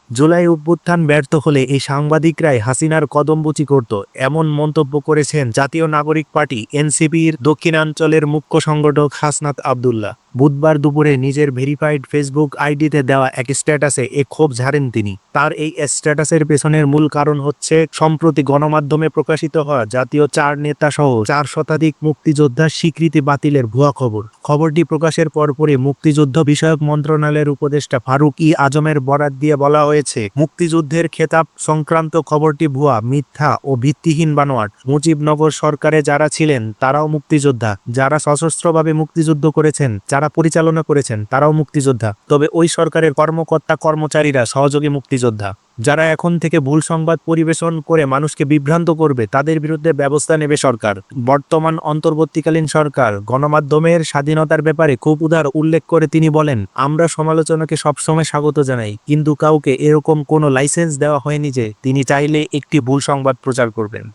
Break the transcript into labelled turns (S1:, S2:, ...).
S1: জুলাই অভ্যুত্থান ব্যর্থ হলে এই সাংবাদিকরাই হাসিনার কদমবুচি করত, এমন মন্তব্য করেছেন জাতীয় নাগরিক পার্টি এনসিপির দক্ষিণাঞ্চলের মুখ্য সংগঠক হাসনাত আব্দুল্লাহ। বুধবার দুপুরে নিজের ভেরিফাইড ফেসবুক আইডিতে দেওয়া এক স্ট্যাটাসে এ ক্ষোভ ঝাড়েন তিনি। তার এই স্ট্যাটাসের পেছনের মূল কারণ হচ্ছে সম্প্রতি গণমাধ্যমে প্রকাশিত হওয়া জাতীয় 4 নেতা সহ 4 শতাধিক মুক্তিযোদ্ধার স্বীকৃতি বাতিলের ভুয়া খবর। খবরটি প্রকাশের পরপরই মুক্তিযুদ্ধ বিষয়ক মন্ত্রণালয়ের উপদেষ্টা ফারুক আজমের বরাত দিয়ে বলা হয়েছে, মুক্তিযুদ্ধের খেতাব সংক্রান্ত খবরটি ভুয়া, মিথ্যা ও ভিত্তিহীন বানোয়াট। মুজিবনগর সরকারে যারা ছিলেন তারাও মুক্তিযোদ্ধা, যারা সশস্ত্রভাবে মুক্তিযুদ্ধ করেছেন, যারা পরিচালনা করেছেন তারাও মুক্তিযোদ্ধা। তবে ওই সরকারের কর্মকর্তা কর্মচারীরা সহযোগী মুক্তিযোদ্ধা। যারা এখন থেকে ভুল সংবাদ পরিবেশন করে মানুষকে বিভ্রান্ত করবে তাদের বিরুদ্ধে ব্যবস্থা নেবে সরকার। বর্তমান অন্তর্বর্তীকালীন সরকার গণমাধ্যমের স্বাধীনতার ব্যাপারে খুব উদার উল্লেখ করে তিনি বলেন, আমরা সমালোচনাকে সবসময় স্বাগত জানাই, কিন্তু কাউকে এরকম কোনো লাইসেন্স দেওয়া হয়নি যে তিনি চাইলে একটি ভুল সংবাদ প্রচার করবেন।